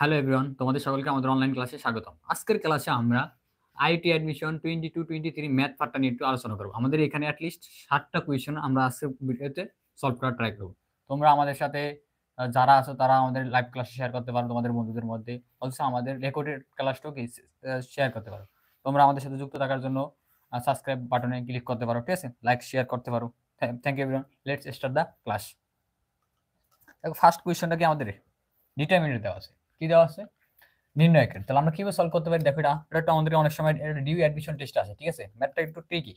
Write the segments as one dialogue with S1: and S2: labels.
S1: Hello everyone, তোমাদের সকলকে আমাদের অনলাইন ক্লাসে স্বাগতম। আজকের ক্লাসে আমরা আইটি অ্যাডমিশন 22-23 ম্যাথ পার্টটা নিয়ে একটু আলোচনা করব। আমাদের এখানে অ্যাটলিস্ট 7টা কোয়েশ্চেন আমরা আজকের ভিডিওতে সলভ করার ট্রাই করব। তোমরা আমাদের সাথে যারা আছো তারা আমাদের লাইভ ক্লাসে শেয়ার করতে পারো তোমাদের বন্ধুদের মধ্যে। অলসো আমাদের রেকর্ডেড ক্লাসটাও শেয়ার করতে পারো। তোমরা আমাদের সাথে যুক্ত থাকার জন্য সাবস্ক্রাইব বাটনে ক্লিক করতে পারো, ঠিক আছে? লাইক শেয়ার করতে পারো। Thank you everyone. Let's start the class. দেখো ফার্স্ট কোয়েশ্চনটা কি আমাদের ডিটারমিনেন্ট দেওয়া আছে। কি দেওয়া আছে? নির্ণয়কের। তাহলে আমরা কিভাবে সলভ করতে পারি? দেখো এটা আমাদের অনেক সময় ডিউ অ্যাডমিশন টেস্ট আছে, ঠিক আছে? ম্যাথটা একটু ট্রিকি।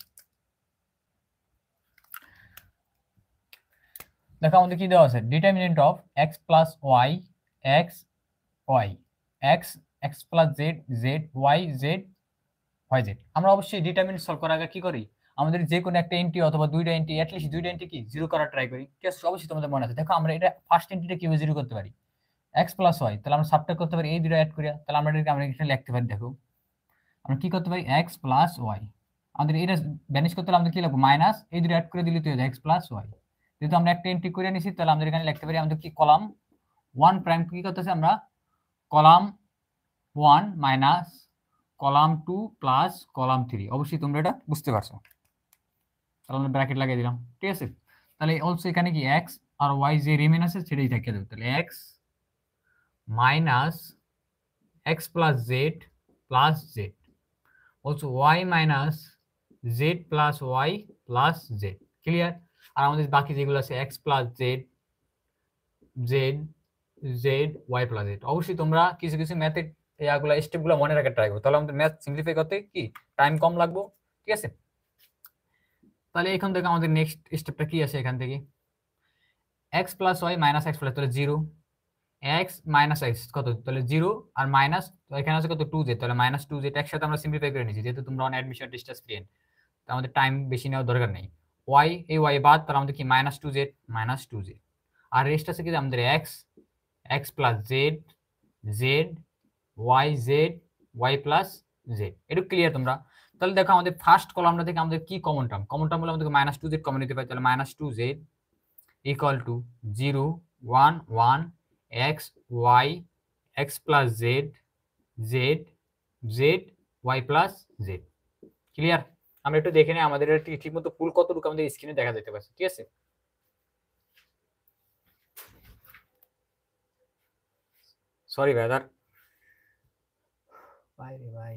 S1: দেখো আমাদের কি দেওয়া আছে, determinant of X plus Y X Y X X plus Z Z Y Z Y Z. আমরা অবশ্যই ডিটারমিনেন্ট সলভ করার আগে কি করি, আমাদের যে কোনো একটা এন্ট্রি অথবা দুইটা এন্ট্রি, অ্যাটলিস্ট দুইটা এন্ট্রি কি জিরো করার ট্রাই করি, ঠিক আছে? অবশ্যই তোমাদের মনে আছে। দেখো আমরা এটা ফার্স্ট এন্ট্রিটা কিভাবে জিরো করতে পারি, এক্স প্লাস ওয়াই, তাহলে আমরা সাবট্রাক্ট করতে পারি এই দুটো অ্যাড করিয়া, তাহলে আমরা এখানে লিখতে পারি। দেখো আমরা কি করতে পারি, এক্স প্লাস ওয়াই, আমাদের এটা ভ্যানিশ করতে হলে আমাদের কি লিখবো, মাইনাস এই দুটো অ্যাড করে দিলে তো এক্স প্লাস ওয়াই। যেহেতু আমরা একটা এন্ট্রি করে নিছি, তাহলে আমাদের এখানে লিখতে পারি আমাদের কি কলাম 1 প্রাইম কি করতেছে, আমরা column 1 minus column 2 plus column 3। অবশ্যই তোমরা এটা বুঝতে পারছো, তাহলে আমরা ব্র্যাকেট লাগিয়ে দিলাম, ঠিক আছে? তাহলে অলসো এখানে কি এক্স আর ওয়াই যে রিমেইন আছে সেটাই থাকে দেবে। তাহলে X minus X plus Z plus Z, also y minus z plus y plus z, clear? আর আমাদের বাকি যেগুলো আছে x plus z z z y plus z। অবশ্যই তোমরা কিছু কিছু ম্যাথের এগুলা স্টেপগুলো মনে রাখার ট্রাই করো, তাহলে আমাদের ম্যাথ সিম্পলিফাই করতে কি টাইম কম লাগবে, ঠিক আছে? তাহলে এখান থেকে আমাদের নেক্সট স্টেপটা কি আছে, এখান থেকে x plus y minus x plus, তাহলে 0 x minus x কত, তাহলে 0 আর মাইনাস এখানে আছে কত 2z, তাহলে মাইনাস 2z একসাথে আমরা সিম্পলিফাই করে নিয়েছি, যেহেতু তোমরা অন অ্যাডমিশন ডিসটেন্স ফ্রেন্ড, আমাদের টাইম বেশি নেওয়ার দরকার নেই। ওয়াই এই ওয়াই বাদ, তাহলে আমাদের কি মাইনাস টু জেড আর রেস্ট আছে কি আমাদের X X plus Z Z Y plus Z. এটা ক্লিয়ার তোমরা? তাহলে দেখো আমাদের ফার্স্ট কলামটা থেকে আমাদের কি কমন টার্ম, হলে আমাদের মাইনাস টু জেড কমন নিতে পারি, তাহলে minus two Z equal to 0 1 1 X Y X plus Z Z Z Y plus Z. Clear? আমরা একটু দেখে নিই আমাদের ঠিকমতো ফুল কতটুকু আমাদের স্ক্রিনে দেখা যেতে পারছে, ঠিক আছে? সরি ব্রাদার, ভাই রে ভাই।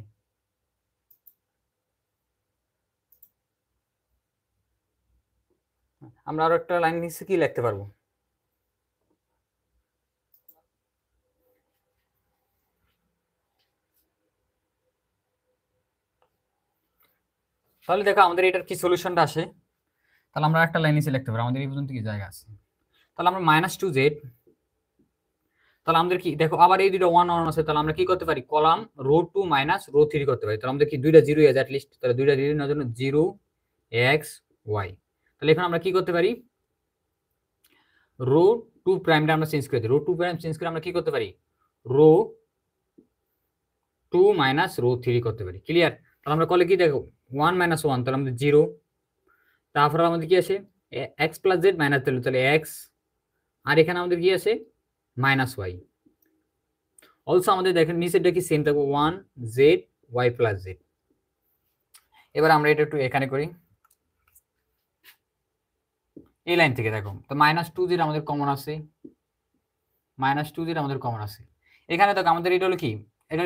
S1: আমরা আরো একটা লাইন নিচে কি লিখতে পারবো, তাহলে দেখো আমাদের এটার কি সলিউশনটা আসে। তাহলে আমরা একটা লাইন নিচে লিখতে পারবো, আমাদের এই পর্যন্ত কি জায়গা আছে। তাহলে আমরা মাইনাস টু জেড, তাহলে আমাদের কি দেখো আবার এই দুটো ওয়ান ওয়ান আছে, তাহলে আমরা কি করতে পারি, কলাম রো 2 মাইনাস রো 3 করতে পারি। তাহলে আমাদের কি দুইটা জিরো আছে অ্যাটলিস্ট, তাহলে দুইটা জিরো নেওয়ার জন্য 0 এক্স ওয়াই। তাহলে এখন আমরা কি করতে পারি, রো 2 প্রাইমটা আমরা চেঞ্জ করে দিই, রো 2 প্রাইম চেঞ্জ করে আমরা কি করতে পারি, রো 2 মাইনাস রো 3 করতে পারি। ক্লিয়ার? তাহলে আমরা কলে কি দেখো 1 মাইনাস 1, তাহলে আমাদের 0, তারপর আমাদের কি আসে এক্স প্লাস জেড মাইনাস, তাহলে এক্স, আর এখানে আমাদের কি আছে মাইনাস ওয়াই। অলসো আমাদের দেখেন নিচেরটা কি সেম থাকবে 1 জেড ওয়াই প্লাস জেড। এবার আমরা এটা একটু এখানে করি, এই লাইন থেকে দেখো তো মাইনাস টু জেড আমাদের কমন আছে, এখানে দেখো আমাদের এটা হলো কি, এটা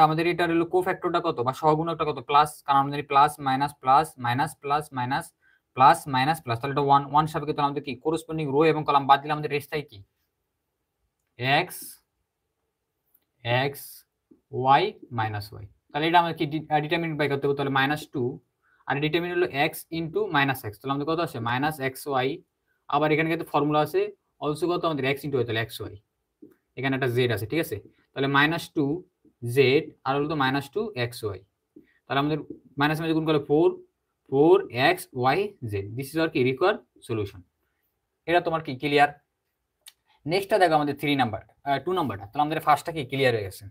S1: আমাদের এটা হলো কোফ্যাক্টরটা কত বা সহগুণকটা কত, প্লাস, কারণ আমাদের plus minus plus minus plus minus plus minus plus, তাহলে এটা 1 1 সাপেক্ষে, তাহলে আমাদের কি করেসপন্ডিং রো এবং কলাম বাদ দিলে আমাদের রেস্ট থাকে কি X X Y minus Y. তাহলে এটা আমাদের কি ডিটারমিনেন্ট বাই করতে হবে, তাহলে মাইনাস টু আর ডিটারমিনেন্ট হলো এক্স ইন্টু মাইনাস এক্স, তাহলে আমাদের কত আছে মাইনাস এক্স ওয়াই। আবার এখানে কিন্তু ফর্মুলা আছে অলসো কত আমাদের এক্স ইন্টু ওয়াই, তাহলে এক্স ওয়াই, এখানে একটা জেড আছে, ঠিক আছে? তাহলে মাইনাস টু জেড আর হলো তো মাইনাস টু এক্স ওয়াই, তাহলে আমাদের মাইনাস মাইনাস গুণ করলে 4 4 X Y Z. This is আর কি রিকোয়ার্ড সলিউশন। এটা তোমার কি ক্লিয়ার? নেক্সটটা দেখো আমাদের 3 নাম্বার 2 নাম্বারটা, তাহলে আমাদের ফার্স্টটা কি ক্লিয়ার হয়ে গেছে।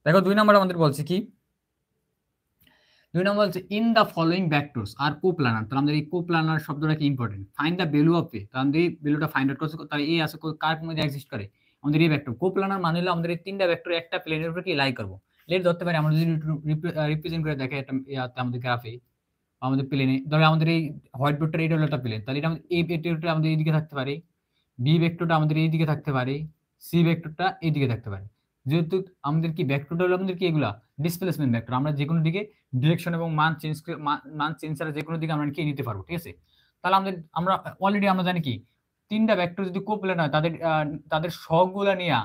S1: দেখো 2 নম্বর আমাদের বলছে কি, 2 নম্বর বলছে in the following vectors are coplanar. তাহলে আমাদের এই কোপ্লানার শব্দটা কি important. Find the value of a, তাহলে আমাদের এই ভ্যালুটা ফাইন্ড আউট করতে, তাহলে এ আছে কার মধ্যে এক্সিস্ট করে, আমাদের এই ভেক্টর। কোপ্লানার মানে হলো আমাদের এই তিনটা ভেক্টর একটা প্লেনের উপর কি লাই করব। লেট ধরতে পারি আমরা যদি রিপ্রেজেন্ট করে দেখে এটা ইয়াতে আমাদের গ্রাফে আমাদের প্লেনে, ধরো আমাদের এই হোয়াইট বোর্ডটা এটা হলো একটা প্লেন, তাহলে এটা এই ভেক্টরটা আমাদের এইদিকে থাকতে পারে, বি ভেক্টরটা আমাদের এইদিকে থাকতে পারে, সি ভেক্টরটা এইদিকে থাকতে পারে। যেহেতু আমাদের কি ভেক্টরটা হলো আমাদের কি এগুলা ডিসপ্লেসমেন্ট ভেক্টর, আমরা যে কোনো দিকে ডিরেকশন এবং মান চেঞ্জ ছাড়া যে কোনো দিকে আমরা কি নিতে পারবো, ঠিক আছে। তাহলে আমরা অলরেডি আমরা জানি কি তিনটা ভেক্টর যদি কোপ্লেনার হয় তাদের তাদের সহগগুলা নিয়ে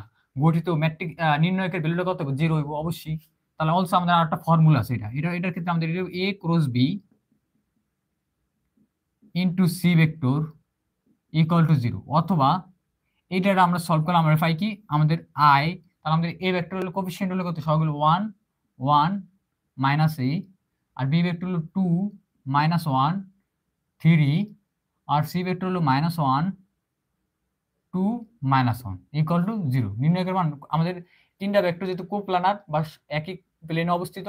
S1: গঠিত ম্যাট্রিক নির্ণয়কের ভ্যালুটা কত হবে, 0 হইব অবশ্যই। তাহলে অলসো আমাদের আরেকটা ফর্মুলা আছে, এটার ক্ষেত্রে আমাদের a cross b into c vector equal to 0, অথবা এইটা আমরা সলভ করলে আমরা পাই কি আমাদের আই, তাহলে আমাদের এ ভেক্টর হলো কোএফিশিয়েন্ট হলো কত, সবগুলো 1 1 মাইনাস এ, আর বি ভেক্টর হলো 2 মাইনাস 1 3, আর সি ভেক্টর হলো মাইনাস 1 2 মাইনাস 1 ইকুয়াল টু 0। নির্ণয়কের মান আমাদের তিনটা ভেক্টর যেহেতু কোপ্লানার বা একই প্লেনে অবস্থিত,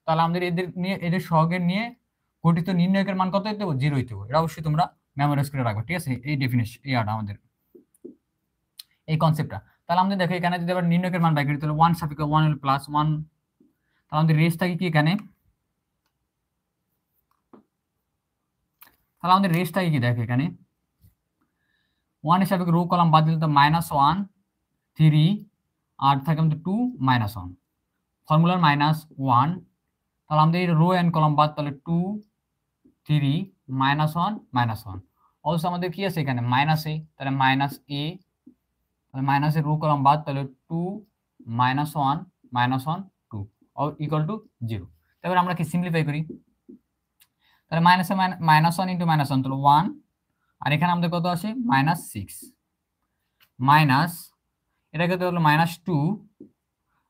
S1: তাহলে আমাদের এদের সহগের নিয়ে গঠিত নির্ণয়কের মান কত হইতে হবে, 0 হইতে হবে। এটা অবশ্যই তোমরা মেমোরাইজ করে রাখবে, ঠিক আছে। এই ডেফিনেশন আমাদের এই কনসেপ্টটা। তাহলে আমাদের দেখো এখানে যদি আবার নির্ণয়কের মান বাই করি তাহলে 1 সাপেক্ষে 1 হলো প্লাস 1, তাহলে আমাদের রেস থাকে কি এখানে, তাহলে আমাদের রেস থাকে কি দেখো এখানে 1 এর সাপেক্ষে রো কলাম বাদ দিলে তো -1 3, আর থাকে আমাদের 2 -1 ফর্মুলার -1, তাহলে আমাদের রো এন্ড কলাম বাদ, তাহলে 2 3 -1 -1। অলসো আমাদের কি আছে এখানে মাইনাস এ, তাহলে মাইনাস এ, তাহলে মাইনাস এর রো কলাম বাদ, তাহলে 2 -1 -1 2 ইকুয়াল টু 0। তারপর আমরা কি সিম্পলিফাই করি, তাহলে -1 ইন্টু -1 তাহলে 1, আর এখানে আমাদের কত আসে -6 মাইনাস এটাকে তো হলো -2,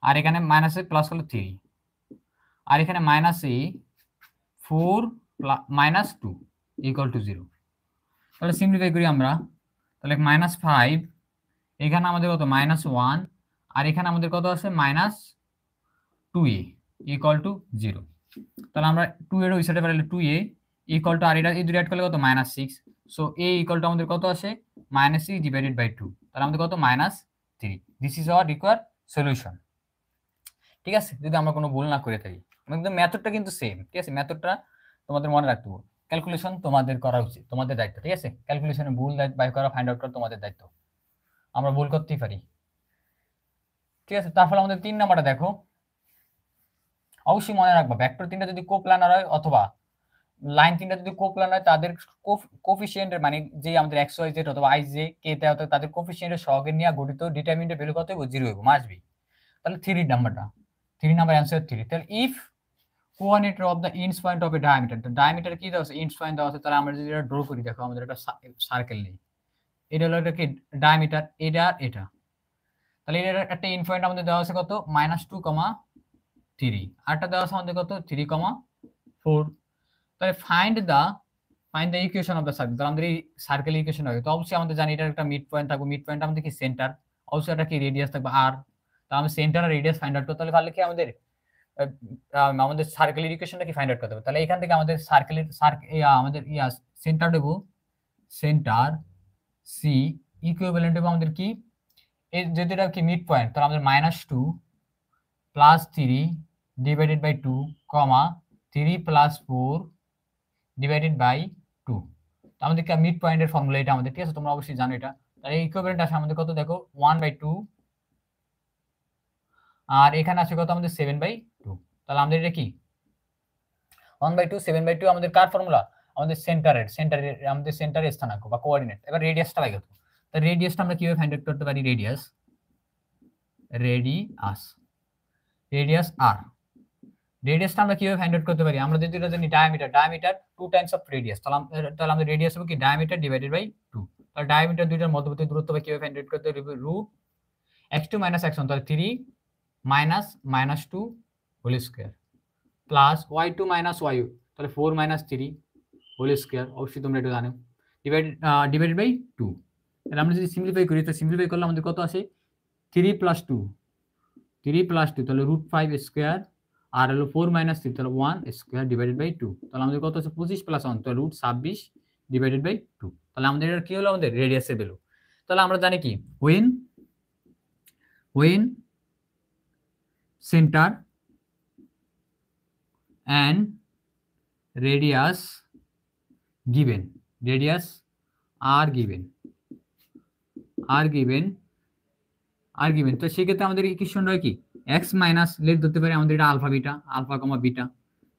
S1: আর এখানে মাইনাসে প্লাস হলো 3, আর এখানে -4 -2 ইকুয়াল টু 0। তাহলে সিম্পলিফাই করি আমরা, তাহলে -5, এখানে আমাদের কত -1, আর এখানে আমাদের কত আছে -2a ইকুয়াল টু 0। তাহলে আমরা 2 এর ওই সাইডে পারলে 2a ইকুয়াল টু, আর এটা এই দুটো অ্যাড করলে কত -6, সো a ইকুয়াল টু আমাদের কত আসে -6 ডিভাইডেড বাই 2, তাহলে আমাদের কত -3। This is hour required solution, ঠিক আছে। যদি আমরা কোনো ভুল না করে থাকি, একদম মেথডটা কিন্তু সেম, ঠিক আছে। মেথডটা তোমাদের মনে রাখতে হবে, ক্যালকুলেশন তোমাদের করা উচিত, তোমাদের দায়িত্ব, ঠিক আছে। ক্যালকুলেশনে ভুল বাই করা, ফাইন্ড আউট করা তোমাদের দায়িত্ব, আমরা ভুল করতেই পারি, ঠিক আছে। তারপর আমাদের 3 নাম্বারটা দেখো, অবশ্যই মনে রাখবা ভেক্টর তিনটা যদি কোপ্লানার হয় অথবা লাইন তিনটা যদি কোপ্লানার হয়, তাদের কোফিশিয়েন্টের মানে যে আমাদের এক্স ওয়াই জেড অথবা আই জে কে তে অথবা তাদের কোফিশিয়েন্টের সহগের নিয়ে গঠিত ডিটারমিনেন্টের ভ্যালু কত হবে, 0 হবে, মাস্ট বি। তাহলে 3 নাম্বারটা, 3 নাম্বার অ্যানসার 3। তাহলে if coordinator of the ins point of A diameter, তো ডায়ামিটার কি দেওয়া আছে, ইন্স পয়েন্ট দেওয়া আছে। তাহলে আমরা যদি এটা ড্র করি, দেখো আমাদের একটা সার্কেল নেই, এটা হলো এটা কি ডায়ামিটার, এটা আর এটা। তাহলে এর একটা ইন পয়েন্ট আমাদের দেওয়া আছে কত -2,3, আরটা দেওয়া আছে আমাদের কত 3,4। তাহলে find the equation of the circle, তাহলে আমাদের এই সার্কেল ইকুয়েশন হবে। তো অবশ্যই আমাদের জানি এটা একটা মিড পয়েন্ট থাকবে, মিড পয়েন্ট আমাদের কি সেন্টার, অবশ্যই এটা কি রেডিয়াস থাকবে আর। তাহলে আমরা সেন্টার আর রেডিয়াস ফাইন্ড আউট করতে হলে কি আমাদের সার্কেলের ইকুয়েশনটা কি ফাইন্ড আউট করতে হবে। তাহলে এখান থেকে আমাদের আমাদের সেন্টার দেব, সেন্টার সি ইকুইভ্যালেন্ট দেব আমাদের কি এই যদি এটা কি মিড পয়েন্ট, তাহলে আমাদের -2 + 3 ডিভাইডেড বাই 2, 3 + 4 ডিভাইডেড বাই 2। তো আমাদের কি মিড পয়েন্টের ফর্মুলা এটা আমাদের, ঠিক আছে, তোমরা অবশ্যই জানো এটা। তাহলে ইকুইভ্যালেন্ট আসে আমাদের কত দেখো 1/2, আর এখানে আছে কত আমাদের 7/2। তাহলে আমাদের এটা কি 1/2 7/2 আমাদের কার ফর্মুলা, আমাদের সেন্টারের আমাদের সেন্টারের স্থানাঙ্ক বা কোঅর্ডিনেট। এবার রেডিয়াসটা পাই কত, তো রেডিয়াসটা আমরা কিভাবে ফাইন্ড আউট করতে পারি, রেডিয়াস আর রেডিয়াসটা আমরা কিভাবে ফাইন্ড আউট করতে পারি, আমরা যদি এটা জানি ডায়ামিটার 2 টাইমস অফ রেডিয়াস, তাহলে আমাদের রেডিয়াস হবে কি ডায়ামিটার ডিভাইডেড বাই 2। তাহলে ডায়ামিটার দুইটার মধ্যবর্তী দূরত্ব বা কিভাবে ফাইন্ড আউট করতে হবে, √x2 - x1, তাহলে 3 - -2 whole square plus y2 - y, তাহলে 4 - 3 হোল স্কয়ার, অবশ্যই তোমরা এটা জানো, ডিভাইডেড বাই 2। তাহলে আমরা যদি সিম্পলিফাই করি, তো সিম্পলিফাই করলে আমাদের কত আসে 3 + 2 3 প্লাস 2 তাহলে √5 স্কয়ার, আর হলো 4 মাইনাস 3 তাহলে 1 স্কয়ার ডিভাইডেড বাই 2। তাহলে আমাদের কত হচ্ছে 25 প্লাস 1 তাহলে √26 ডিভাইডেড বাই 2। তাহলে আমাদের এটা কি হলো, আমাদের রেডিয়াসের ভ্যালু। তাহলে আমরা জানি কি, when center and radius given are given তো সেক্ষেত্রে আমাদের ইকুয়েশন হয় কি, x মাইনাস, লেট ধরতে পারি আমাদের এটা alpha beta, alpha comma beta.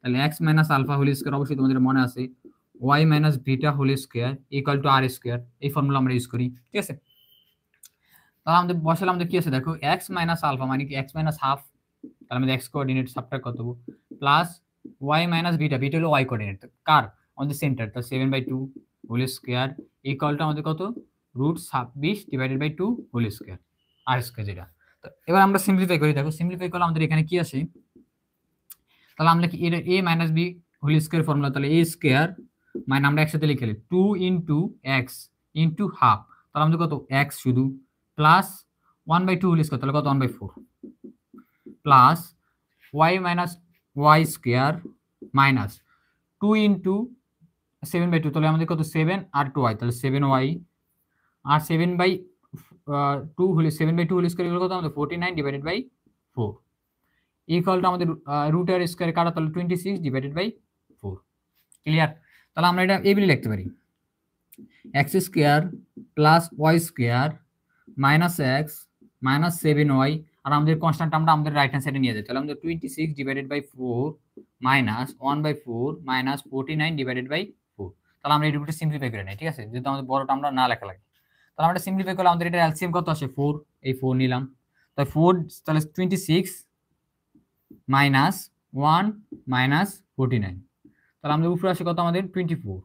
S1: তাহলে x minus alpha whole square, অবশ্যই তোমাদের মনে আছে y minus beta whole square equal to r square. এই ফর্মুলা আমরা ইউজ করি, ঠিক আছে। তাহলে আমাদের বসালে আমাদের কি আছে দেখো, x মাইনাস আলফা মানে কি x মাইনাস হাফ, তাহলে আমাদের x কোঅর্ডিনেট সাবট্রাক্ট করতে হবে, plus y minus beta, beta হলো y কোঅর্ডিনেট কার, আমাদের সেন্টার, তো 7/2 হোল স্কয়ার ইকুয়াল টু আমাদের কত, √26 ডিভাইডেড বাই 2 হোল স্কয়ার, আর স্কয়ার যেটা। তো এবার আমরা সিম্পলিফাই করি, দেখো সিম্পলিফাই করলে আমাদের এখানে কি আসে, তাহলে আমরা কি এটা a minus b whole square formula, তাহলে a স্কয়ার মানে আমরা একসাথে লিখে নিই 2 ইনটু x ইনটু হাফ, তাহলে আমাদের কত x শুধু, প্লাস 1/2 হোল স্কয়ার তাহলে কত 1/4, plus y minus y square minus 2 into 7/2 তাহলে আমাদের কত 7 আর 2y তাহলে 7y, আর 7/2 হলে 7/2 হোল স্কয়ার কত আমাদের 49 ডিভাইডেড বাই 4 ইকুয়াল টু আমাদের রুট আর স্কয়ার কাটা, তাহলে 26 ডিভাইডেড বাই 4। ক্লিয়ার? তাহলে আমরা এটা এইভাবে লিখতে পারি, x square plus y square minus x minus 7y, আর আমাদের কনস্ট্যান্ট আমরা আমাদের রাইট হ্যান্ড সাইডে নিয়ে যাই, তাহলে আমাদের 26 divided by 4 minus 1/4 minus 49 divided by 4। তাহলে আমরা এই রুটটা সিম্পলিফাই করে নিই, ঠিক আছে, যেহেতু আমাদের বড়টা আমরা না লেখা লাগে। তাহলে আমরা সিম্পলিফাই করলে আমাদের এটা এলসিএম কত আসে 4, এই 4 নিলাম, তাই 4 তাহলে 26 মাইনাস 1 মাইনাস 49, তাহলে আমাদের উপরে আসে কত আমাদের 24,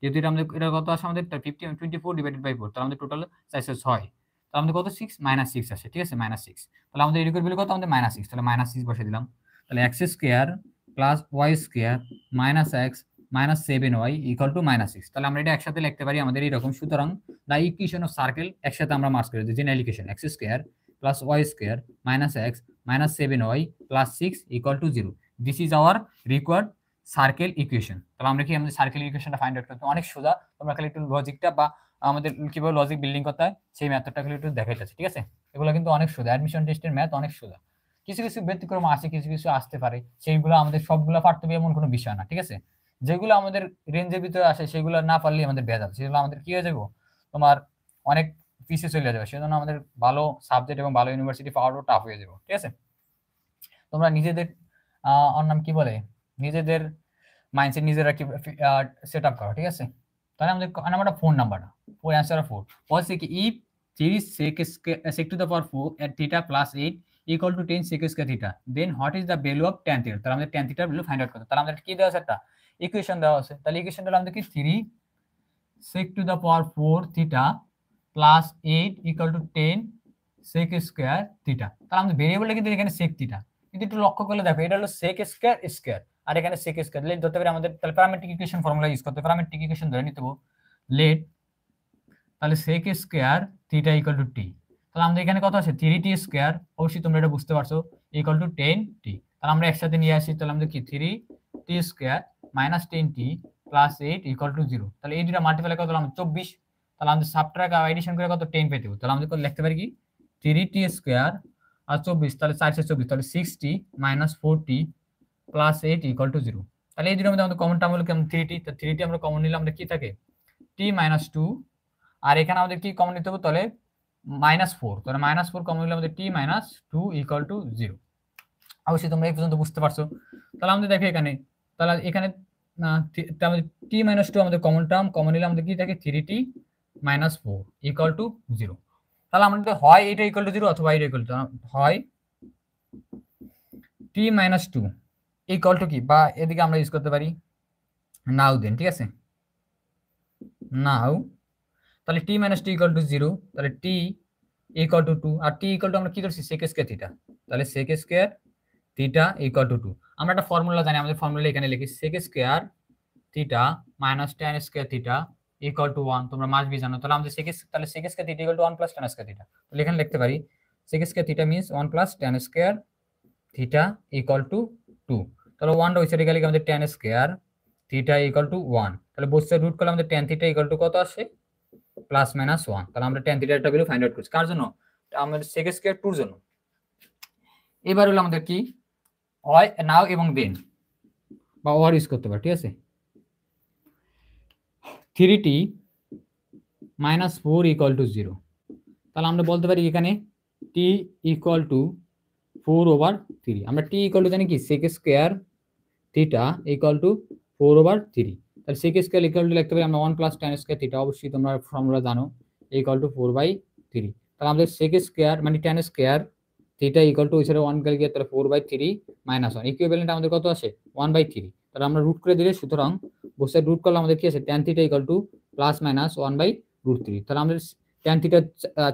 S1: যেহেতু এটা আমাদের এটা কত আসে আমাদের 24 ডিভাইডেড বাই 4, তাহলে আমাদের টোটাল 406, তাহলে আমাদের কত 6 মাইনাস 6 আসে, ঠিক আছে, মাইনাস 6। তাহলে আমাদের এর ভ্যালু কত আমাদের মাইনাস 6, তাহলে মাইনাস 6 বসে দিলাম, তাহলে x square plus y square minus x minus 7y equal to minus 6। তাহলে আমরা এটা একসাথে লিখতে পারি আমাদের এরকম, সুতরাং দ্য ইকুয়েশন অফ সার্কেল একসাথে আমরা মার্ক করে দিই, general equation x square plus y square minus x minus 7y plus 6 equal to 0। This is hour required circle equation. তাহলে আমরা কি আমাদের সার্কেল ইকুয়েশনটা ফাইন্ড আউট করতে অনেক সোজা, তোমরা খালি একটু লজিকটা বা আমাদের কিভাবে লজিক বিল্ডিং করতে হয় সেই মেথডটা খালি একটু দেখাইতেছে, ঠিক আছে। এগুলো কিন্তু অনেক সোজা, অ্যাডমিশন টেস্টের ম্যাথ অনেক সোজা, কিছু কিছু ব্যতিক্রম আসে, কিছু কিছু আসতে পারে, সেইগুলো আমাদের সবগুলো পারতে হবে এমন কোনো বিষয় না, ঠিক আছে। যেগুলো আমাদের রেঞ্জের ভিতরে আসে সেগুলো না পারলে আমাদের ভেজাল, সেগুলো আমাদের কি হয়ে যাবো, তোমার অনেক পিছিয়ে চলে যাবে, সেজন্য আমাদের ভালো সাবজেক্ট এবং ভালো ইউনিভার্সিটি পাওয়ারও টাফ হয়ে যাবে, ঠিক আছে। তোমরা নিজেদের ওর নাম কি বলে, নিজেদের মাইন্ডসেট নিজেরা কি সেট আপ করো, ঠিক আছে। তাহলে আমাদের নাম্বারটা ফোন নাম্বারটা 4 অ্যান্সার 4 বলছে কি if 3 sec to the power 4 at theta plus 8 equal to 10 sec square theta, then what is the value of tan theta? তাহলে আমাদের tan theta value find out করতে, তাহলে আমাদের কি দেওয়া আছে, একটা ইকুয়েশন দেওয়া আছে, তাহলে ইকুয়েশনটা হলো আমাদের কি 3 sec to the power 4 theta plus 8 equal to 10 sec square theta। তাহলে আমাদের ভেরিয়েবলটা কিন্তু এখানে sec theta, কিন্তু একটু লক্ষ্য করলে দেখো এটা হলো sec square square আর এখানে sec square, লেট ধরতে পারি আমাদের, তাহলে প্যারামেট্রিক ইকুয়েশন ফর্মুলা ইউজ করতে, প্যারামেট্রিক ইকুয়েশন ধরে নিতে হবে, লেট তাহলে sec square theta equal two t, তাহলে আমাদের এখানে কত আছে 3t স্কয়ার, অবশ্যই তোমরা এটা বুঝতে পারছো, ইকুয়াল টু 10t। তাহলে আমরা একসাথে নিয়ে আসি, তাহলে আমাদের কি 3t square minus 10t plus 8 equal to 0। তাহলে এই দুটো মাল্টিপ্লাই কত হলো 24, তাহলে আমাদের সাবট্রাক্ট আর এডিশন করে কত 10 পেতে হবে, তাহলে আমাদের লিখতে পারি কি 3t স্কয়ার আর 24 তাহলে 424, তাহলে 6t minus 4t plus 8 equal to 0। তাহলে এই দুটোর মধ্যে আমাদের কমন টার্ম হলো কেমন 3t, তো 3t আমরা কমন নিলাম, আমাদের কি থাকে t মাইনাস 2, আর এখানে আমাদের কি কমন নিতে হবে, তাহলে -4, তাহলে -4 কমন নিলে আমাদের t মাইনাস 2 ইকুয়াল টু 0। অবশ্যই তোমরা এই পর্যন্ত বুঝতে পারছো। তাহলে আমাদের দেখো এখানে, তাহলে এখানে আমাদের t মাইনাস 2 আমাদের কমন টার্ম, কমন নিলে আমাদের কি থাকে 3t মাইনাস 4 ইকুয়াল টু 0। তাহলে আমাদের হয় এটা ইকুয়াল টু 0 অথবা এটা ইকুয়াল টু, হয় t মাইনাস 2 ইকুয়াল টু কি, বা এদিকে আমরা ইউজ করতে পারি নাও দেন, ঠিক আছে, নাও তাহলে t মাইনাস 2 ইকুয়াল টু 0, তাহলে t ইকুয়াল টু 2, আর t ইকুয়াল টু আমরা কি ধরছি sec স্কয়ার থিটা, তাহলে sec square theta equal to 2। আমরা একটা ফর্মুলা জানি, আমাদের ফর্মুলা এখানে লিখি sec square theta minus tan square theta equal to 1, তোমরা মাস বি জানো, তাহলে আমাদের sec square theta equal to 1 plus tan square theta, তাহলে এখানে লিখতে পারি sec square theta means 1 plus tan square theta equal to 2। তাহলে 1 ওই সাইডে গেলে আমাদের tan square theta equal to 1। তাহলে বোথ সাইড রুট করলে আমাদের tan থিটা ইকুয়াল টু কত আসে প্লাস মাইনাস 1। তাহলে আমরা tan থিটার একটা ভ্যালু ফাইন্ড আউট করছি কার জন্য আমাদের sec স্কয়ার 2 এর জন্য। এবার হলো আমাদের কি হয় নাও এবং দেন বা ওর ইউজ করতে পারি, ঠিক আছে। 3t minus 4 equal to 0। তাহলে আমরা বলতে পারি এখানে t ইকুয়াল টু 4/3। আমরা t ইকুয়াল টু জানি কি sec square theta equal two 4/3। তাহলে sec স্কয়ার ইকুয়াল টু লিখতে পারি আমরা 1 প্লাস tan স্কয়ার থিটা, অবশ্যই তোমরা ফর্মুলা জানো, ইকুয়াল টু 4/3। তাহলে আমাদের sec স্কয়ার মানে tan square theta equal two ওই সাইডে 1 গেলে গিয়ে তাহলে 4/3 মাইনাস 1 ইকুইভ্যালেন্ট আমাদের কত আসে 1/3। তাহলে আমরা রুট করে দিলে সুতরাং বোথ সাইড রুট করলে আমাদের কি আছে tan theta equal two plus minus 1/√3। তাহলে আমাদের tan থিটা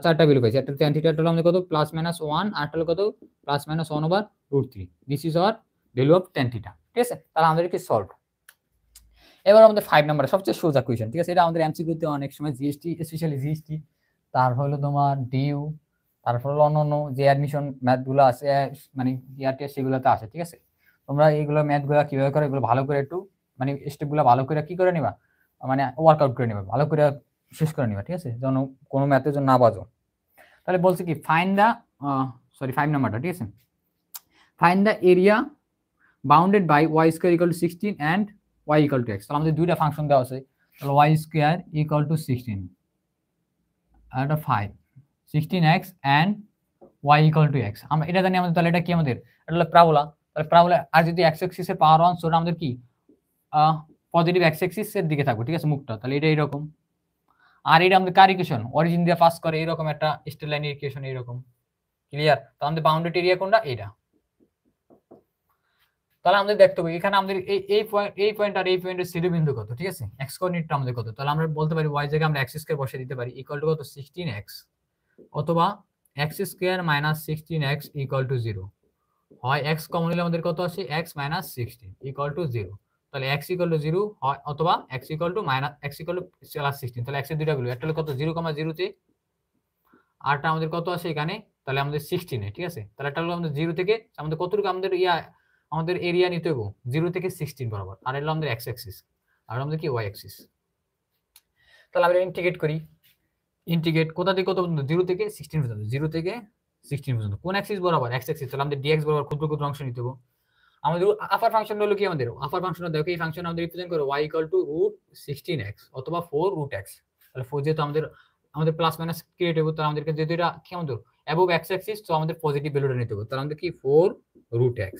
S1: চারটা ভ্যালু পাইছি। একটা tan থিটা হলো আমাদের কত প্লাস মাইনাস 1, আর হলো কত plus minus 1/√3। This is hour value of tan theta, ঠিক আছে। তাহলে আমাদের কি সলভ। এবার আমাদের 5 নম্বরে সবচেয়ে সোজা কোশ্চেন, ঠিক আছে। এটা আমাদের এমসিকিউতে অনেক সময় জিএসটি, স্পেশালি জিএসটি, তার হলো তোমার ডিইউ, তারপর হলো অন্যান্য যে অ্যাডমিশন ম্যাথগুলো আছে মানে ইয়ারটি সেগুলোতে আসে, ঠিক আছে। তোমরা এইগুলো ম্যাথগুলো কিভাবে করে এগুলো ভালো করে একটু মানে স্টেপগুলো ভালো করে কি করে নিবা মানে ওয়ার্কআউট করে নিবা, ভালো করে শেষ করে নিবা, ঠিক আছে, যেন কোনো ম্যাথের জন্য না বাজো। তাহলে বলছে কি ফাইন্ড দা 5 নাম্বারটা, ঠিক আছে। Find the area bounded by y square equal to 16 and y equal to x। তাহলে আমাদের দুইটা ফাংশন দেওয়া আছে, তাহলে y স্কয়ার ইকুয়াল টু 16 আর 5 16x and y equal to x। আমরা এটা জানি আমাদের, তাহলে এটা কি আমাদের এটা হলো প্যারাবোলা। তাহলে প্যারাবোলা আর যদি x অ্যাক্সিস এর পাওয়ার 1 সোটা আমাদের কি পজিটিভ x অ্যাক্সিস এর দিকে থাকবে, ঠিক আছে, মুখটা। তাহলে এটা এরকম, আর এটা আমাদের কার ইকুয়েশন অরিজিন দিয়ে পাস করে এরকম একটা স্ট্রেট লাইনের ইকুয়েশন এরকম, ক্লিয়ার। তো আমাদের বাউন্ডারি এরিয়া কোনটা এটা। তাহলে আমাদের দেখতে হবে এখানে আমাদের এই পয়েন্ট আর এই পয়েন্টের শিরোবিন্দু কত, ঠিক আছে, x কোঅর্ডিনেটটা আমাদের কত। তাহলে আমরা বলতে পারি y জায়গায় আমরা x স্কয়ার বসিয়ে দিতে পারি ইকুয়াল টু কত 16x, অথবা x square minus 16x equal to 0। হয় x কমন নিলে আমাদের কত আসে x মাইনাস 16 ইকুয়াল টু 0। তাহলে x ইকুয়াল টু 0 হয়, অথবা x equal to minus x equal to plus 16। তাহলে x এর দুইটা ভ্যালু, একটা হলো কত 0,0 তে, আরটা আমাদের কত আসে এখানে তাহলে আমাদের 16 এ, ঠিক আছে। তাহলে এটা হলো আমাদের 0 থেকে আমাদের কতটুকু আমাদের আমাদের এরিয়া নিতে হবে 0 থেকে 16 বরাবর, আর হলো আমাদের x অ্যাক্সিস আর আমাদের কি y অ্যাক্সিস। তাহলে আমরা ইন্টিগ্রেট করি, ইন্টিগ্রেট কোথা থেকে কত পর্যন্ত 0 থেকে 16 পর্যন্ত, 0 থেকে 16 পর্যন্ত কোন অ্যাক্সিস বরাবর x অ্যাক্সিস। তাহলে আমাদের dx বরাবর ক্ষুদ্র ক্ষুদ্র অংশ নিতে হবে। আমাদের আপার ফাংশন হলো কি আমাদের আপার ফাংশন, দেখো এই ফাংশন আমাদের রিপ্রেজেন্ট করে y ইকুয়াল টু √16x অথবা 4√x। তাহলে 4 যেহেতু আমাদের প্লাস মাইনাস ক্রিয়েট হবে, তাহলে আমাদেরকে যেহেতু এটা কি আমাদের অ্যাবভ x অ্যাক্সিস, তো আমাদের পজিটিভ ভ্যালুটা নিতে হবে। তাহলে আমাদের কি 4√x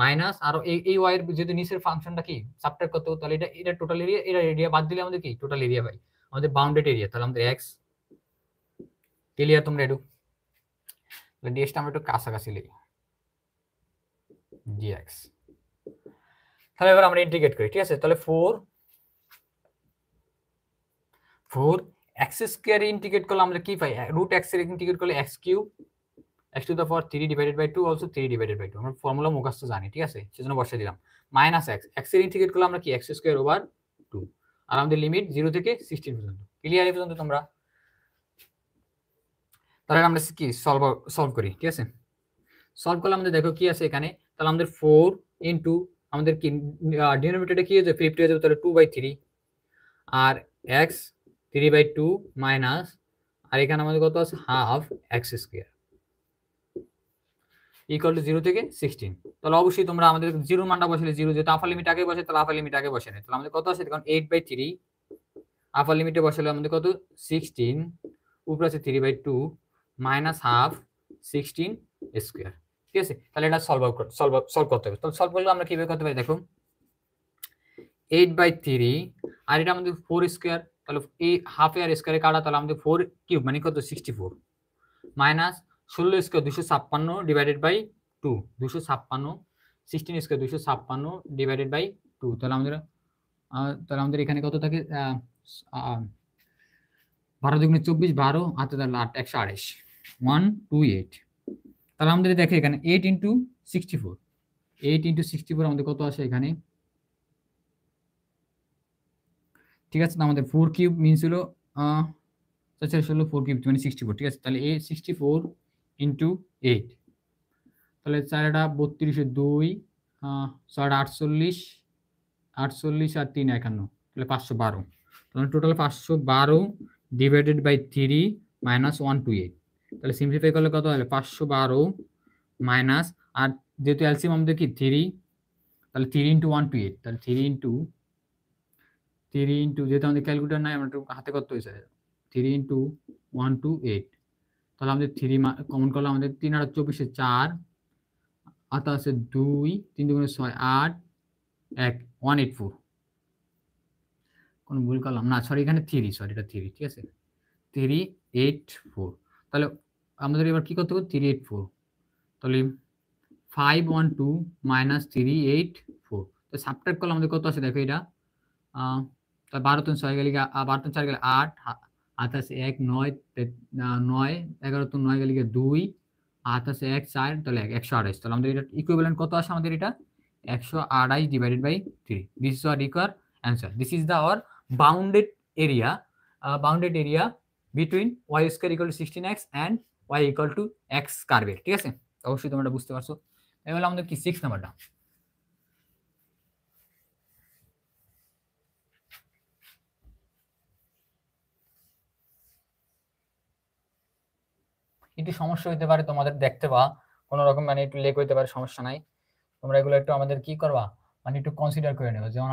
S1: মাইনাস আর এই y এর যেহেতু নিচের ফাংশনটা কি সাবট্রাক্ট করতে হবে, তাহলে এটা টোটাল এরিয়া, এটা এরিয়া বাদ দিলে আমাদের কি টোটাল এরিয়া পাই, আমাদের বাউন্ডেড এরিয়া। তাহলে আমাদের x, ক্লিয়ার তোমরা একটু ডিএসটা আমরা একটু কাছাকাছি লিখি dx। তাহলে এবার আমরা ইন্টিগ্রেট করি, ঠিক আছে। তাহলে 4 x স্কয়ার ইন্টিগ্রেট করলে আমরা কি পাই √x এর ইন্টিগ্রেট করলে x cube x to the power 3 divided by 2 also 3 divided by 2। আমরা ফর্মুলা মুখস্থ জানি, ঠিক আছে, সেজন্য বসিয়ে দিলাম মাইনাস x এর ইন্টিগ্রেট করলে আমরা কি x স্কয়ার ওভার 2, আর আমাদের লিমিট 0 থেকে 16 পর্যন্ত, ক্লিয়ার এই পর্যন্ত তোমরা। তাহলে আমরা কি সলভ করি, ঠিক আছে। সলভ করলে আমাদের দেখো কি আছে এখানে, তাহলে আমাদের 4 ইনটু আমাদের কি ডিনোমিনেটরে কি হয়ে ফ্লিপ হয়ে যাবে, তাহলে 2/3 আর x 3/2 মাইনাস আর এখানে আমাদের কত আছে half x square equal to 0 থেকে 16। তাহলে অবশ্যই তোমরা আমাদের 0 মানটা বসালে 0, যেহেতু আপার লিমিট আগে বসে তাহলে আপার লিমিট আগে বসে নেয়। তাহলে আমাদের কত আছে দেখুন 8/3 আপার লিমিটে বসালে আমাদের কত 16 উপরে আছে 3/2 মাইনাস হাফ 16 স্কয়ার, ঠিক আছে। তাহলে এটা সলভ করতে হবে। তাহলে সলভ করলে আমরা কিভাবে করতে পারি দেখো 8/3 আর এটা আমাদের 4 স্কয়ার, তাহলে এই হাফ এর স্কয়ারে কাটা, তাহলে আমাদের 4 কিউব মানে কত 64 minus 16 square 256 divided by 2 256 16 square 256 divided by 2। তাহলে আমাদের এখানে কত থাকে 12 দুগুণে 24 12 হাতে 8 128 128। তাহলে আমাদের দেখে এখানে 8 ইন্টু 64 আমাদের কত আসে এখানে, ঠিক আছে। আমাদের 4 কিউব মিনস হলো 4 কিউব মানে 64, ঠিক আছে। তাহলে 64 ইন্টু 8, তাহলে 4 টা 32 2 6 টা 48 48 আর 3 51, তাহলে 512, তাহলে টোটাল 512 ডিভাইডেড বাই 3 মাইনাস 128, তাহলে সিম্পলিফাই করলে কত হবে 512 মাইনাস, আর যেহেতু এলসিএম আমাদের কি 3, তাহলে 3 ইন্টু 128, তাহলে 3 ইন্টু যেহেতু আমাদের ক্যালকুলেটর নাই আমরা একটু হাতে করতে হয়েছে 3 ইন্টু 128, তাহলে আমাদের 3 কমন করলে আমাদের 3 আর 24 4, আতা আছে 2, 3 2 6 8 1 184, কোন ভুল করলাম না, সরি এখানে 3, সরি এটা 3, ঠিক আছে 384, তাহলে আমাদের এবার কি করতে হবে 384, তাহলে 512 মাইনাস 384, তো সাবট্রাক্ট করলে আমাদের কত আছে দেখো এটা, তাহলে 12 3 6 গেলে 12 3 4 গেলে 8, হাত আছে 1 9 9 11 3 9 গেলে 2, হাত আছে 1 4, তাহলে 128, তাহলে আমাদের এটা ইকুইভ্যালেন্ট কত আসে আমাদের এটা 128 divided by 3, this is our require answer, this is the our bounded area between y square equal to 16x and y equal to x কার্ভের, ঠিক আছে, অবশ্যই তোমরা বুঝতে পারছো। এই হলো আমাদের কি 6 নাম্বারটা। একটু সমস্যা হইতে পারে তোমাদের দেখতে বা কোনো রকম মানে একটু লেক হইতে পারে, সমস্যা নাই, তোমরা এগুলো একটু আমাদের কি করবা মানে একটু কনসিডার করে নেবে, যেমন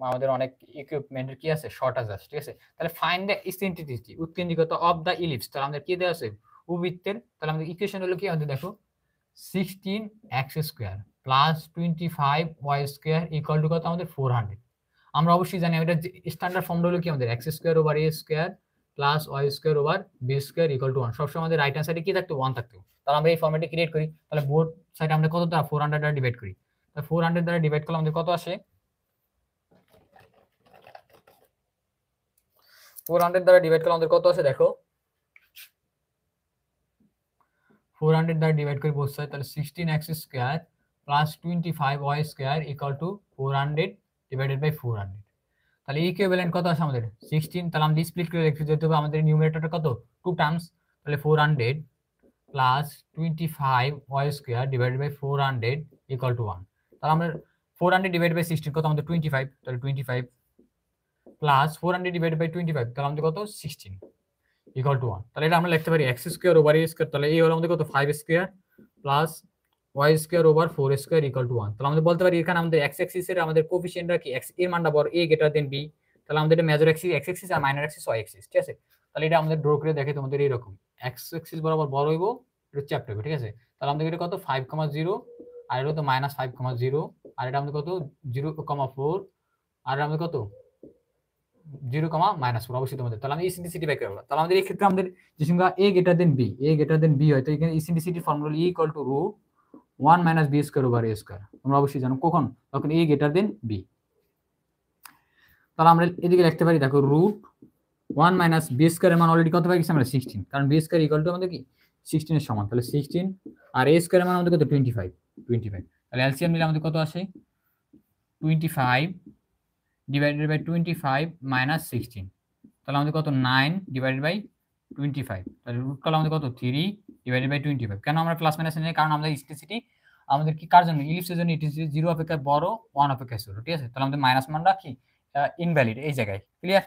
S1: আমাদের অনেক ইকুইপমেন্টের কি আছে শর্টেজ আছে, ঠিক আছে। তাহলে ফাইন্ড দ্য ইসেন্ট্রিসিটি উৎকেন্দ্রিকতা অফ দ্য ইলিপস, তাহলে আমাদের কি দেওয়া আছে উপবৃত্তের, তাহলে আমাদের ইকুয়েশন হলো কি আমাদের দেখো 16x square plus 25y square equal two কত আমাদের 400, আমরা অবশ্যই জানি এটা স্ট্যান্ডার্ড ফর্মটা হলো কি আমাদের x square over a square plus y square over b square equal to 1, সবসময় আমাদের রাইট হ্যান্ড সাইডে কি থাকতো 1 থাকতো, তাহলে আমরা এই ফর্মেটে ক্রিয়েট করি, তাহলে বোথ সাইডে আমরা কত দ্বারা 400 দ্বারা ডিভাইড করি, তাহলে 400 দ্বারা ডিভাইড করলে আমাদের কত আসে 400 দ্বারা ডিভাইড করলে আমাদের কত আসে দেখো 400 দ্বারা ডিভাইড করি বোথ সাইড, তাহলে 16x square plus 25y square equal to 400 divided by 400, তাহলে ইকুইভ্যালেন্ট কত আসে আমাদের 16, তাহলে আমরা স্প্লিট করে লিখতে যেতে হবে আমাদের নিউমারেটরটা কত 2 টার্মস, তাহলে 400 plus 25y square divided by 400 equal to 1, তাহলে আমরা 400 ডিভাইডেড বাই 16 কত আমাদের 25, তাহলে 25 প্লাস 400 ডিভাইডেড বাই 25, তাহলে আমাদের কত 16 ইকুয়াল টু 1, তাহলে এটা আমরা লিখতে পারি x square over a square, তাহলে এই হলো আমাদের কত 5 square plus y square over 4 square equal to 1, তাহলে আমরা বলতে পারি এখানে আমাদের x অ্যাক্সিস এর আমাদের কোএফিশিয়েন্টটা কি x এর মানটা বড় a গ্রেটার দেন b, তাহলে আমাদের এটা মেজর অ্যাক্সিস x অ্যাক্সিস আর মাইনর অ্যাক্সিস y অ্যাক্সিস, ঠিক আছে। তাহলে এটা আমাদের ড্র করে দেখে তোমাদের এরকম x অ্যাক্সিস বরাবর বড় হইবো, এটা চ্যাপ্টার হবে, ঠিক আছে। তাহলে আমাদের এটা কত 5,0 আর এটা কত -5,0 আর এটা আমাদের কত 0,4 আর আমাদের কত 0,-4 অবশ্যই তোমাদের, তাহলে আমি ইসেন্ট্রিসিটি বের করব, তাহলে আমাদের এই ক্ষেত্রে আমাদের যে সংখ্যা a গ্রেটার দেন b হয়, তো এখানে eccentricity formula e equal to root 1 minus b square over a square, তোমরা অবশ্যই জানো কখন তখন a গ্রেটার দেন b, তাহলে আমরা এদিকে লিখতে পারি দেখো রুট 1 মাইনাস b স্কয়ার এর মান অলরেডি কত পাই গেছে আমরা 16, কারণ b স্কয়ার ইকুয়াল টু আমাদের কি 16 এর সমান, তাহলে 16 আর a স্কয়ার এর মান আমাদের কত 25, তাহলে এলসিএম নিলে আমাদের কত আসে 25 ডিভাইডেড বাই 25 মাইনাস 16, তাহলে আমাদের কত 9 ডিভাইডেড বাই 25, তাহলে রুট করলে আমাদের কত 3 ডিভাইডেড বাই 25, কেন আমরা প্লাস মাইনাস নিই কারণ আমাদের ইসেন্ট্রিসিটি আমাদের কি কার জন্য ইলিপসের জন্য ইসেন্ট্রিসিটি 0 অপেক্ষা বড় 1 অপেক্ষা ছোট, ঠিক আছে, তাহলে আমাদের মাইনাস মানটা কি ইনভ্যালিড এই জায়গায়, ক্লিয়ার।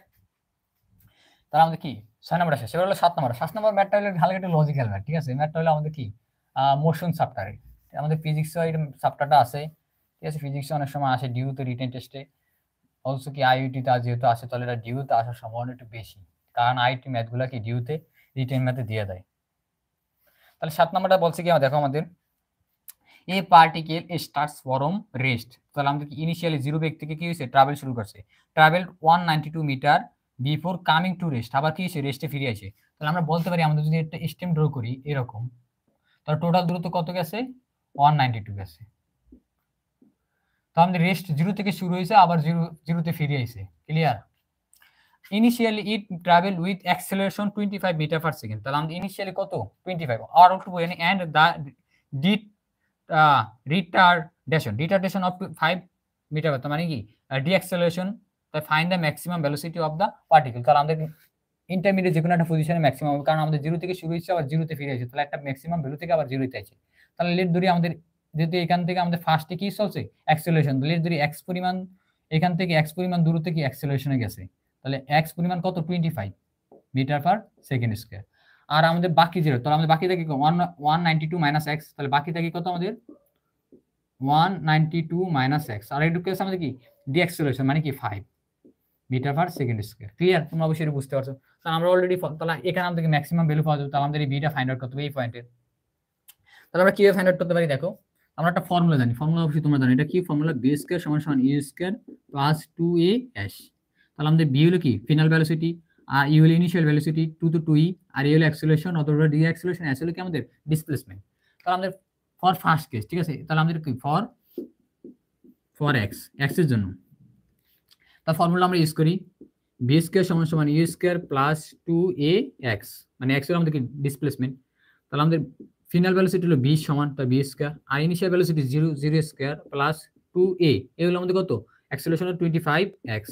S1: তাহলে আমাদের কি 6 নাম্বার আসে, সেটা হলো 7 নাম্বার। 7 নাম্বার ম্যাথটা হলো হালকা একটু লজিক্যাল ম্যাথ, ঠিক আছে, ম্যাথটা হলো আমাদের কি মোশন চ্যাপ্টার, আমাদের ফিজিক্সে এই চ্যাপ্টারটা আছে, ঠিক আছে, ফিজিক্সে অনেক সময় আসে ডিউতে রিটেন টেস্টে, অলসো কি আইইউটি তে যেহেতু আসে তাহলে এটা ডিউতে আসার সম্ভাবনা একটু বেশি, কারণ আইটি ম্যাথগুলো কি ডিউতে রিটেন ম্যাথে দিয়ে দেয়। তাহলে 7 নাম্বারটা বলছে কি দেখো আমাদের এ পার্টিকেল স্টার্টস ফ্রম রেস্ট, তাহলে আমাদের ইনিশিয়ালি 0 বেগ থেকে কি হয়েছে ট্রাভেল শুরু করছে, travel 192 metre before coming to rest, আবার কি হয়েছে রেস্টে ফিরে আসে, তাহলে আমরা বলতে পারি আমাদের যদি একটা স্টেম ড্র করি এরকম, তাহলে টোটাল দূরত্ব কত গেছে 192 গেছে, তো আমাদের রেস্ট 0 থেকে শুরু হয়েছে আবার 0 তে ফিরে আসে, clear. Initially it travel with acceleration 25 metre per second, তাহলে আমাদের ইনিশিয়ালি কত 25 আর একটু and the did retardation of 5 metre, তার মানে কি ডিঅ্যাক্সেলারেশন, তাই find the maximum velocity of the particle, তাহলে আমাদের ইন্টারমিডিয়েট যে কোনো একটা পজিশনে ম্যাক্সিমাম হবে, কারণ আমাদের 0 থেকে শুরু হয়েছে আবার 0 তে ফিরে আসছে, তাহলে একটা ম্যাক্সিমাম ভ্যালু থেকে আবার 0 তে আছে। তাহলে লেট ধরি আমাদের যেহেতু এখান থেকে আমাদের ফার্স্টে কি চলছে অ্যাক্সেলারেশন, লেট ধরি x পরিমাণ এখান থেকে x পরিমাণ দূরত্বে কি অ্যাক্সেলারেশনে গেছে, তাহলে x পরিমাণ কত 25 মিটার পার সেকেন্ড স্কয়ার। আর আমাদের বাকি যেটা, তাহলে আমাদের বাকি থাকে 192 মাইনাস x, তাহলে বাকি থাকে কত আমাদের 192 মাইনাস x, আর এটুকু আছে আমাদের কি ডিঅ্যাক্সেলারেশন মানে কি 5 metre per second square. Clear? তোমরা অবশ্যই বুঝতে পারছো। তাহলে আমরা অলরেডি, তাহলে এখানে আমাদের ম্যাক্সিমাম ভ্যালু পাওয়া যাবে, তাহলে আমাদের এই বিটা ফাইন্ড আউট করতে হবে এই পয়েন্টে। তাহলে আমরা কিভাবে ফাইন্ড আউট করতে পারি দেখো, আমরা একটা ফর্মুলা জানি, ফর্মুলা অবশ্যই তোমরা জানো, এটা কি ফর্মুলা, বি স্কয়ার সমান সমান you square plus 2a s। তাহলে আমাদের বি হলো কি ফাইনাল ভেলোসিটি, আর ইউ হলো ইনিশিয়াল ভেলোসিটি 2 to 2e, আর এ হলো অ্যাক্সেলারেশন অথবা ডি অ্যাক্সেলারেশন, এস হলো কি আমাদের ডিসপ্লেসমেন্ট। তাহলে আমাদের ফর ফার্স্ট কেস, ঠিক আছে, তাহলে আমাদের কি ফর এক্স এর জন্য তার ফর্মুলা আমরা ইউজ করি বি স্কয়ার সমান সমান ইউ স্কয়ার প্লাস 2ax, মানে x হলো আমাদের কি ডিসপ্লেসমেন্ট। তাহলে আমাদের ফাইনাল ভেলোসিটি হলো v সমান তার v স্কয়ার, আর initial velocity 0 square plus 2a, এই হলো আমাদের কত অ্যাক্সেলারেশন 25x।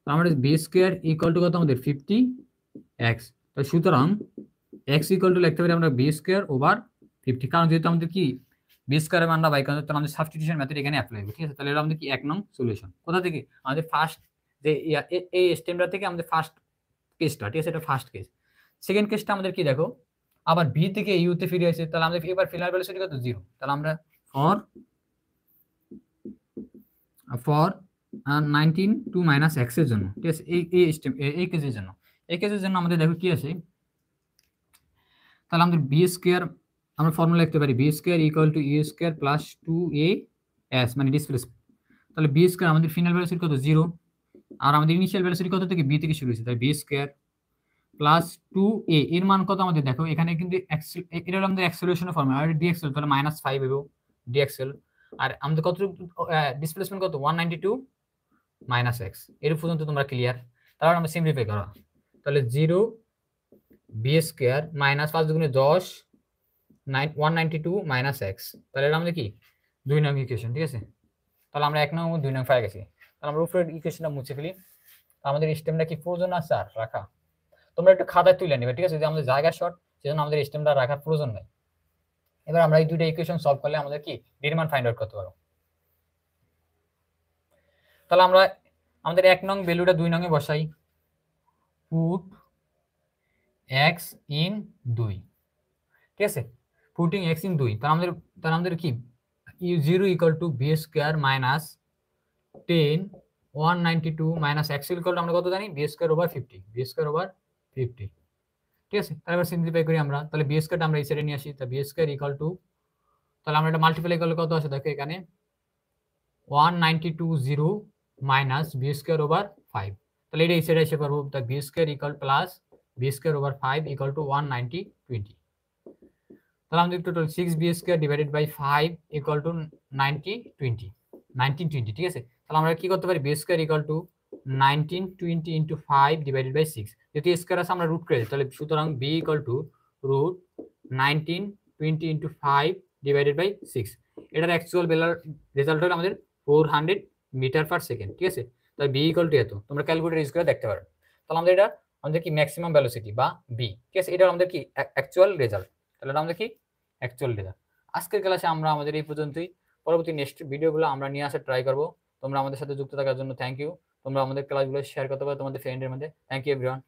S1: তো আমাদের v স্কয়ার ইকুয়াল টু কত আমাদের 50x। তো সুতরাং x ইকুয়াল টু লিখতে পারি আমরা v স্কয়ার ওভার 50, কারণ যেহেতু আমাদের কি v স্কয়ারের মানটা বাই করা, তাহলে আমাদের সাবস্টিটিউশন মেথড এখানে অ্যাপ্লাই হবে, ঠিক আছে। তাহলে এটা আমাদের কি 1 নং সলিউশন। কোথা থেকে আমাদের ফার্স্ট যে এই স্টেমটা থেকে আমাদের ফার্স্ট কেসটা, ঠিক আছে, এটা ফার্স্ট কেস। সেকেন্ড কেসটা আমাদের কি দেখো, আবার ভি থেকে ইউ তে ফিরে আসে, তাহলে আমাদের এবার ফাইনাল ভেলোসিটি কত 0, তাহলে আমরা ফর 19 মাইনাস x এর জন্য, ঠিক আছে, এই কেসের জন্য, এই কেসের জন্য আমাদের দেখো কি আছে, তাহলে আমাদের বি স্কয়ার আমরা ফর্মুলা লিখতে পারি v square equal to u square plus 2a s, মানে ডিসপ্লেসমেন্ট। তাহলে বি স্কয়ার আমাদের ফাইনাল ভেলোসিটি কত 0, আর আমাদের ইনিশিয়াল ভেলোসিটি কত থেকে বি থেকে শুরু হয়েছে, তাই বি স্কয়ার প্লাস 2a এর মান কত আমাদের দেখো, এখানে কিন্তু এটা হলো আমাদের অ্যাক্সেলারেশনের ফর্মুলা, আর ডিএক্সএল তাহলে -5 হবে ডিএক্সএল, আর আমাদের কত ডিসপ্লেসমেন্ট কত 192 মাইনাস x, এর পর্যন্ত তোমরা ক্লিয়ার। তারপর আমরা সিম্পলিফাই করো, তাহলে 0 বি স্কয়ার মাইনাস 5 দুগুণে 10 192 মাইনাস x, তাহলে এটা আমাদের কি 2 নং ইকুয়েশন, ঠিক আছে। তাহলে আমরা 1 নং ও 2 নং পেয়ে গেছি। তাহলে আমরা উপরের ইকুয়েশনটা মুছে ফেলি। আমাদের স্টেমটা কি প্রয়োজন আছে আর রাখা, তোমরা একটু খাতায় তুলে নেবে, ঠিক আছে, যদি আমাদের জায়গা শর্ট সেজন্য আমাদের স্টেমটা রাখার প্রয়োজন নেই। এবার আমরা এই দুইটা ইকুয়েশন সলভ করলে আমাদের কি ডি এর মান ফাইন্ড আউট করতে পারবো। তাহলে আমরা আমাদের 1 নং ভ্যালুটা 2 নং এ বসাই, পুট x ইন 2, ঠিক আছে, পুটিং x ইন 2, তাহলে আমাদের কি 0 equal to b square minus 10 192 minus x equal to আমরা কত জানি b square over 50, b square over 50, ঠিক আছে। তাহলে এবার সিম্পলিফাই করি আমরা, তাহলে b স্কয়ারটা আমরা এই সাইডে নিয়ে আসি, তাহলে b স্কয়ার ইকুয়াল টু, তাহলে আমরা এটা মাল্টিপ্লাই করলে কত আসে দেখো এখানে 1920 মাইনাস b স্কয়ার ওভার 5, তাহলে এটা এই সাইডে এসে পারবো, তাহলে b square equal plus b square over 5 equal to 190 তাহলে আমাদের total 6b square divided by 5 equal to 1920, ঠিক আছে। তাহলে আমরা কি করতে পারি b square equal to 1920 into 5 divided by 6, যদি স্কয়ার আছে আমরা রুট করে দিই, তাহলে সুতরাং b equal to root 1920 into 5 divided by 6, এটার অ্যাকচুয়াল রেজাল্ট হলো আমাদের 400 মিটার পার সেকেন্ড, ঠিক আছে। তাহলে b ইকুয়াল টু এত, তোমরা ক্যালকুলেটর ইউজ করে দেখতে পারো। তাহলে আমাদের এটা আমাদের কি ম্যাক্সিমাম ভেলোসিটি বা b, ঠিক আছে, এটা আমাদের কি অ্যাকচুয়াল রেজাল্ট, তাহলে এটা আমাদের কি অ্যাকচুয়াল রেজাল্ট। আজকের ক্লাসে আমরা আমাদের এই পর্যন্তই, পরবর্তী নেক্সট ভিডিওগুলো আমরা নিয়ে আসার ট্রাই করব। তোমরা আমাদের সাথে যুক্ত থাকার জন্য থ্যাংক ইউ। তোমরা আমাদের ক্লাসগুলো শেয়ার করতে পারো তোমাদের ফ্রেন্ডের মধ্যে। Thank you everyone.